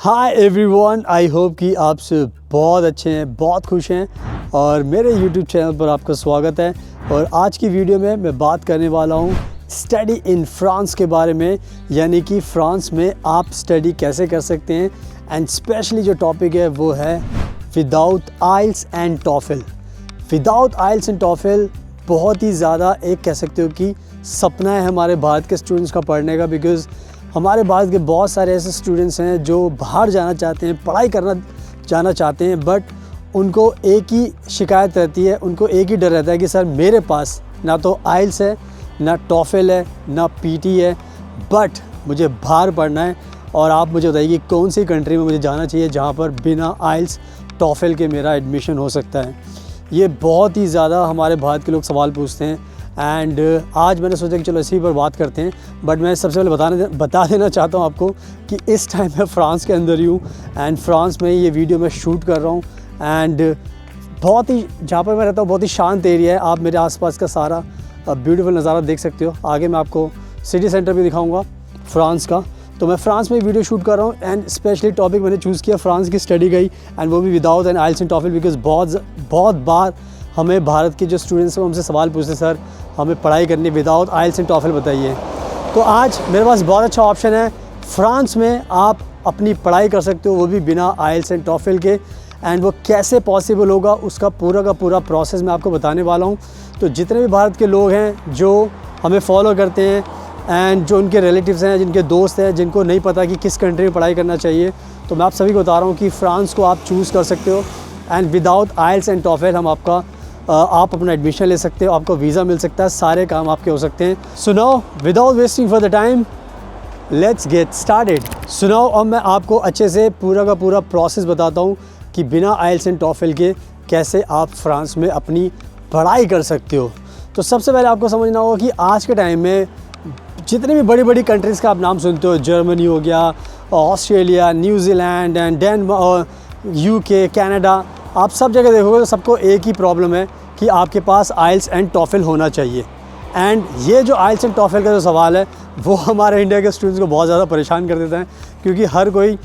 Hi everyone, I hope कि आप सब बहुत अच्छे हैं, बहुत खुश हैं और मेरे यूट्यूब चैनल पर आपका स्वागत है। और आज की वीडियो में मैं बात करने वाला हूँ स्टडी इन फ्रांस के बारे में, यानी कि फ्रांस में आप स्टडी कैसे कर सकते हैं। एंड स्पेशली जो टॉपिक है वो है without IELTS and TOEFL. Without IELTS and TOEFL बहुत ही ज़्यादा एक कह सकते हो कि सपना है हमारे भारत के स्टूडेंट्स का पढ़ने का, बिकॉज़ हमारे भारत के बहुत सारे ऐसे स्टूडेंट्स हैं जो बाहर जाना चाहते हैं, पढ़ाई करना जाना चाहते हैं, बट उनको एक ही शिकायत रहती है, उनको एक ही डर रहता है कि सर मेरे पास ना तो आइल्स है, ना टॉफल है, ना पीटी है, बट मुझे बाहर पढ़ना है। और आप मुझे बताइए कि कौन सी कंट्री में मुझे जाना चाहिए जहाँ पर बिना आइल्स टॉफल के मेरा एडमिशन हो सकता है। ये बहुत ही ज़्यादा हमारे भारत के लोग सवाल पूछते हैं। एंड आज मैंने सोचा कि चलो इसी पर बात करते हैं, बट मैं सबसे पहले बता देना चाहता हूँ आपको कि इस टाइम मैं फ़्रांस के अंदर ही हूँ एंड फ्रांस में ये वीडियो मैं शूट कर रहा हूँ। एंड बहुत ही जहाँ पर मैं रहता हूँ बहुत ही शांत एरिया है। आप मेरे आसपास का सारा ब्यूटीफुल नज़ारा देख सकते हो। आगे मैं आपको सिटी सेंटर भी दिखाऊँगा फ्रांस का। तो मैं फ्रांस में वीडियो शूट कर रहा हूँ एंड स्पेशली टॉपिक मैंने चूज़ किया फ्रांस की स्टडी का ही, एंड वो भी without an IELTS and TOEFL, because बहुत बार हमें भारत के जो स्टूडेंट्स हैं हमसे सवाल पूछते हैं, सर हमें पढ़ाई करनी विदाउट आइल्स एंड टॉफल बताइए। तो आज मेरे पास बहुत अच्छा ऑप्शन है। फ्रांस में आप अपनी पढ़ाई कर सकते हो, वो भी बिना आइल्स एंड टॉफल के। एंड वो कैसे पॉसिबल होगा उसका पूरा का पूरा प्रोसेस मैं आपको बताने वाला हूँ। तो जितने भी भारत के लोग हैं जो हमें फॉलो करते हैं एंड जो उनके रिलेटिव्स हैं, जिनके दोस्त हैं, जिनको नहीं पता कि किस कंट्री में पढ़ाई करना चाहिए, तो मैं आप सभी को बता रहा हूँ कि फ़्रांस को आप चूज़ कर सकते हो। एंड विदाउट आइल्स एंड टॉफल आप अपना एडमिशन ले सकते हो, आपको वीज़ा मिल सकता है, सारे काम आपके हो सकते हैं। सुनाओ without wasting for the time, let's get started. सुनाओ अब मैं आपको अच्छे से पूरा का पूरा प्रोसेस बताता हूँ कि बिना आइल्स एंड टॉफल के कैसे आप फ्रांस में अपनी पढ़ाई कर सकते हो। तो सबसे पहले आपको समझना होगा कि आज के टाइम में जितनी भी बड़ी बड़ी कंट्रीज़ का आप नाम सुनते हो, जर्मनी हो गया, Australia, New Zealand and Denmark, UK, Canada, आप सब जगह देखोगे तो सबको एक ही प्रॉब्लम है कि आपके पास आइल्स एंड टॉफल होना चाहिए। एंड ये जो आइल्स एंड टॉफल का जो सवाल है वो हमारे इंडिया के स्टूडेंट्स को बहुत ज़्यादा परेशान कर देता है, क्योंकि हर कोई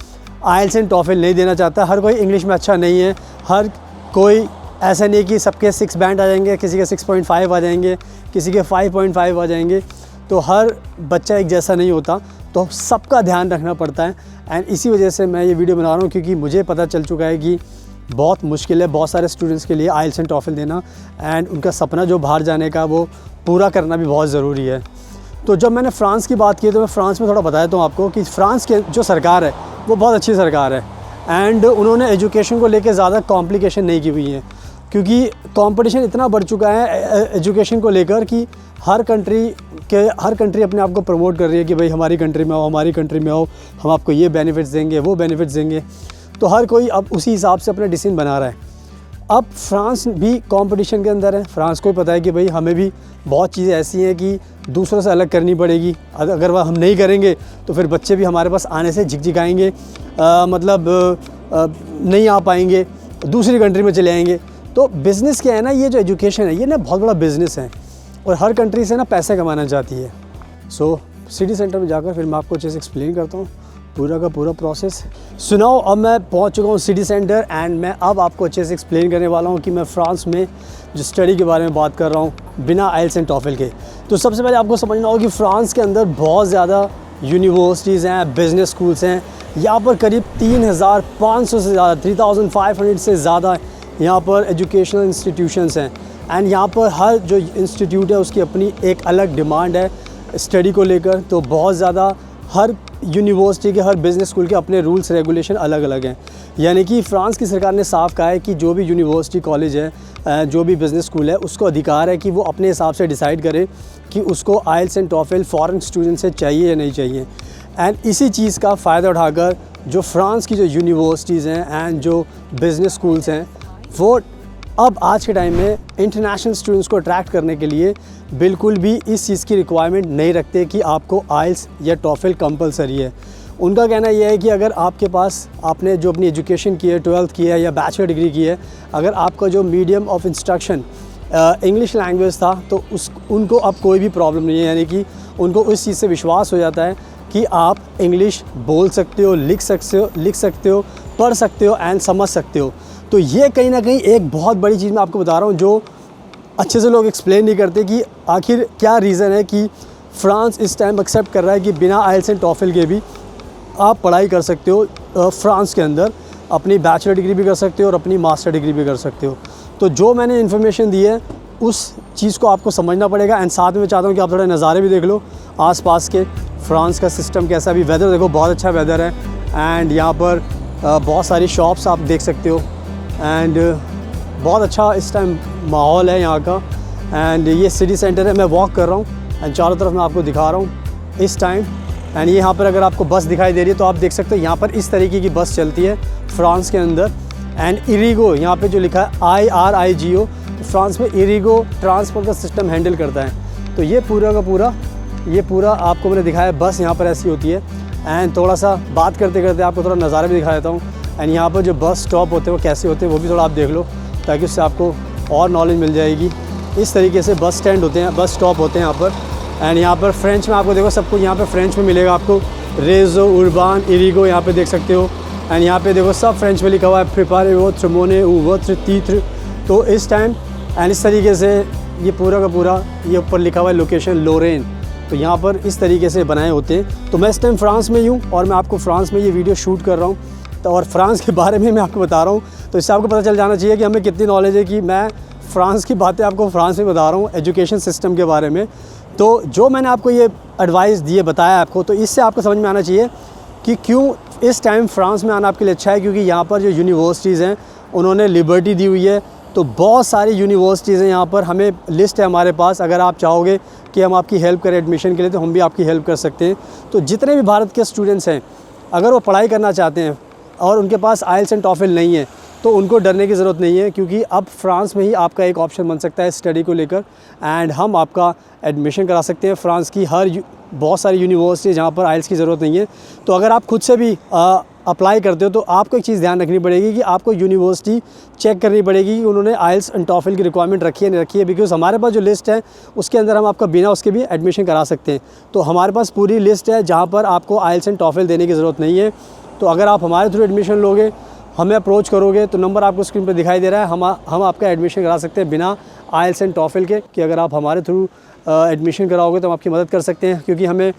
आइल्स एंड टॉफल नहीं देना चाहता। हर कोई इंग्लिश में अच्छा नहीं है, हर कोई ऐसा नहीं कि सबके 6 बैंड आ जाएंगे, किसी के 6.5 आ जाएंगे, किसी के 5.5 आ जाएंगे। तो हर बच्चा एक जैसा नहीं होता, तो सबका ध्यान रखना पड़ता है। एंड इसी वजह से मैं ये वीडियो बना रहा हूँ, क्योंकि मुझे पता चल चुका है कि बहुत मुश्किल है बहुत सारे स्टूडेंट्स के लिए आइल्स एंड टॉफल देना, एंड उनका सपना जो बाहर जाने का वो पूरा करना भी बहुत ज़रूरी है। तो जब मैंने फ़्रांस की बात की तो मैं फ़्रांस में थोड़ा बताया हूँ आपको कि फ़्रांस के जो सरकार है वो बहुत अच्छी सरकार है। एंड उन्होंने एजुकेशन को लेकर ज़्यादा कॉम्प्लिकेशन नहीं की हुई है, क्योंकि कंपटीशन इतना बढ़ चुका है एजुकेशन को लेकर कि हर कंट्री अपने आप को प्रमोट कर रही है कि भाई हमारी कंट्री में आओ, हमारी कंट्री में आओ, हम आपको ये बेनिफिट्स देंगे, वो बेनिफिट्स देंगे। तो हर कोई अब उसी हिसाब से अपना डिसीजन बना रहा है। अब फ्रांस भी कंपटीशन के अंदर है। फ्रांस को ही पता है कि भाई हमें भी बहुत चीज़ें ऐसी हैं कि दूसरों से अलग करनी पड़ेगी। अगर वह हम नहीं करेंगे तो फिर बच्चे भी हमारे पास आने से झिकझिकाएंगे, नहीं आ पाएंगे, दूसरी कंट्री में चले आएंगे। तो बिज़नेस क्या है ना, ये जो एजुकेशन है ये ना बहुत बड़ा बिज़नेस है और हर कंट्री से ना पैसे कमाना चाहती है। सो सिटी सेंटर में जाकर फिर मैं आपको अच्छे से एक्सप्लेन करता हूँ पूरा का पूरा प्रोसेस। सुनाओ अब मैं पहुँच चुका हूँ सिटी सेंटर एंड मैं अब आपको अच्छे से एक्सप्लेन करने वाला हूँ कि मैं फ़्रांस में जो स्टडी के बारे में बात कर रहा हूँ बिना आइल्स एंड टॉफल के। तो सबसे पहले आपको समझना होगा कि फ़्रांस के अंदर बहुत ज़्यादा यूनिवर्सिटीज़ हैं, बिज़नेस स्कूल्स हैं। यहाँ पर करीब 3500 से ज़्यादा 3500 से ज़्यादा यहाँ पर एजुकेशनल इंस्टीट्यूशंस हैं। एंड यहाँ पर हर जो इंस्टीट्यूट है उसकी अपनी एक अलग डिमांड है स्टडी को लेकर। तो बहुत ज़्यादा हर यूनिवर्सिटी के, हर बिज़नेस स्कूल के अपने रूल्स रेगुलेशन अलग अलग हैं। यानी कि फ़्रांस की सरकार ने साफ कहा है कि जो भी यूनिवर्सिटी कॉलेज है, जो भी बिज़नेस स्कूल है, उसको अधिकार है कि वो अपने हिसाब से डिसाइड करे कि उसको आइल्स एंड टॉफल फ़ॉरेन स्टूडेंट से चाहिए या नहीं चाहिए। एंड इसी चीज़ का फ़ायदा उठाकर जो फ्रांस की जो यूनिवर्सिटीज़ हैं एंड जो बिज़नेस स्कूल्स हैं वो अब आज के टाइम में इंटरनेशनल स्टूडेंट्स को अट्रैक्ट करने के लिए बिल्कुल भी इस चीज़ की रिक्वायरमेंट नहीं रखते कि आपको आइल्स या टॉफल कंपलसरी है। उनका कहना यह है कि अगर आपके पास आपने जो अपनी एजुकेशन की है, 12th की है या बैचलर डिग्री की है, अगर आपका जो medium of instruction English language था तो उनको अब कोई भी प्रॉब्लम नहीं है। यानी कि उनको इस चीज़ से विश्वास हो जाता है कि आप इंग्लिश बोल सकते हो, लिख सकते हो, पढ़ सकते हो एंड समझ सकते हो। तो ये कहीं ना कहीं एक बहुत बड़ी चीज़ मैं आपको बता रहा हूँ जो अच्छे से लोग एक्सप्लेन नहीं करते कि आखिर क्या रीज़न है कि फ्रांस इस टाइम एक्सेप्ट कर रहा है कि बिना आइल्स एंड टॉफल के भी आप पढ़ाई कर सकते हो फ्रांस के अंदर, अपनी बैचलर डिग्री भी कर सकते हो और अपनी मास्टर डिग्री भी कर सकते हो। तो जो मैंने इन्फॉर्मेशन दी है उस चीज़ को आपको समझना पड़ेगा एंड साथ में चाहता हूँ कि आप थोड़े नज़ारे भी देख लो आसपास के, फ्रांस का सिस्टम कैसा भी, वेदर देखो बहुत अच्छा वेदर है एंड यहाँ पर बहुत सारी शॉप्स आप देख सकते हो एंड बहुत अच्छा इस टाइम माहौल है यहाँ का। एंड ये सिटी सेंटर है, मैं वॉक कर रहा हूँ एंड चारों तरफ मैं आपको दिखा रहा हूँ इस टाइम। एंड यहाँ पर अगर आपको बस दिखाई दे रही है तो आप देख सकते हो यहाँ पर इस तरीके की बस चलती है फ्रांस के अंदर। एंड इरिगो यहाँ पे जो लिखा है IRIGO, तो फ्रांस में इरिगो ट्रांसपोर्ट का सिस्टम हैंडल करता है। तो ये पूरा का पूरा आपको मैंने दिखाया, बस यहाँ पर ऐसी होती है। एंड थोड़ा सा बात करते करते आपको थोड़ा नज़ारा भी दिखा देता हूँ। एंड यहाँ पर जो बस स्टॉप होते हैं वो कैसे होते हैं वो भी थोड़ा आप देख लो ताकि उससे आपको और नॉलेज मिल जाएगी। इस तरीके से बस स्टैंड होते हैं, बस स्टॉप होते हैं यहाँ पर। एंड यहाँ पर फ्रेंच में आपको देखो सब कुछ यहाँ पे फ्रेंच में मिलेगा आपको, रेजो, उर्बान, इरिगो यहाँ पे देख सकते हो। एंड यहाँ पे देखो सब फ्रेंच में लिखा हुआ है, प्रिपारे वो त्रिमोने उवत्र तीत्र। तो इस टाइम एंड इस तरीके से ये पूरा का पूरा ये ऊपर लिखा हुआ है लोकेशन लोरेन, तो यहाँ पर इस तरीके से बनाए होते हैं। तो मैं इस टाइम फ्रांस में ही हूँ और मैं आपको फ्रांस में ये वीडियो शूट कर रहा हूँ तो और फ्रांस के बारे में मैं आपको बता रहा हूँ। तो इससे आपको पता चल जाना चाहिए कि हमें कितनी नॉलेज है कि मैं फ्रांस की बातें आपको फ्रांस में बता रहा हूँ एजुकेशन सिस्टम के बारे में। तो जो मैंने आपको ये एडवाइस दी है, बताया आपको, तो इससे आपको समझ में आना चाहिए कि क्यों इस टाइम फ्रांस में आना आपके लिए अच्छा है। क्योंकि यहाँ पर जो यूनिवर्सिटीज़ हैं उन्होंने लिबर्टी दी हुई है। तो बहुत सारी यूनिवर्सिटीज़ हैं यहाँ पर, हमें लिस्ट है हमारे पास। अगर आप चाहोगे कि हम आपकी हेल्प करें एडमिशन के लिए तो हम भी आपकी हेल्प कर सकते हैं। तो जितने भी भारत के स्टूडेंट्स हैं अगर वो पढ़ाई करना चाहते हैं और उनके पास आइल्स एंड टॉफल नहीं है तो उनको डरने की ज़रूरत नहीं है, क्योंकि अब फ्रांस में ही आपका एक ऑप्शन बन सकता है स्टडी को लेकर। एंड हम आपका एडमिशन करा सकते हैं फ्रांस की बहुत सारी यूनिवर्सिटी जहाँ पर आइल्स की ज़रूरत नहीं है। तो अगर आप खुद से भी अप्लाई करते हो तो आपको एक चीज़ ध्यान रखनी पड़ेगी कि आपको यूनिवर्सिटी चेक करनी पड़ेगी कि उन्होंने आइल्स एंड टॉफल की रिक्वायरमेंट रखी है नहीं रखी है। बिकॉज़ हमारे पास जो लिस्ट है उसके अंदर हम आपका बिना उसके भी एडमिशन करा सकते हैं। तो हमारे पास पूरी लिस्ट है जहाँ पर आपको आइल्स एंड टॉफल देने की ज़रूरत नहीं है। तो अगर आप हमारे थ्रू एडमिशन लोगे, हमें अप्रोच करोगे, तो नंबर आपको स्क्रीन पर दिखाई दे रहा है, हम आपका एडमिशन करा सकते हैं बिना आइल्स एंड टॉफल के। कि अगर आप हमारे थ्रू एडमिशन कराओगे तो हम आपकी मदद कर सकते हैं, क्योंकि हमें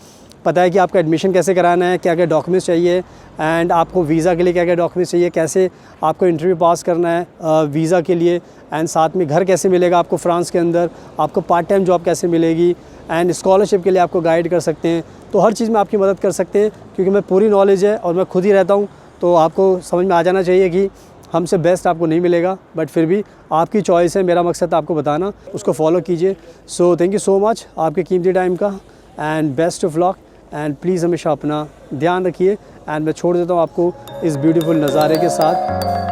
पता है कि आपका एडमिशन कैसे कराना है, क्या क्या डॉक्यूमेंट्स चाहिए एंड आपको वीज़ा के लिए क्या क्या डॉक्यूमेंट्स चाहिए, कैसे आपको इंटरव्यू पास करना है वीज़ा के लिए, एंड साथ में घर कैसे मिलेगा आपको फ्रांस के अंदर, आपको पार्ट टाइम जॉब कैसे मिलेगी, एंड स्कॉलरशिप के लिए आपको गाइड कर सकते हैं। तो हर चीज़ में आपकी मदद कर सकते हैं, क्योंकि मैं पूरी नॉलेज है और मैं खुद ही रहता हूँ। तो आपको समझ में आ जाना चाहिए कि हमसे बेस्ट आपको नहीं मिलेगा, बट फिर भी आपकी चॉइस है, मेरा मकसद आपको बताना, उसको फॉलो कीजिए। So thank you so much आपके कीमती टाइम का and best of luck. And please हमेशा अपना ध्यान रखिए। एंड मैं छोड़ देता हूँ आपको इस ब्यूटीफुल नज़ारे के साथ।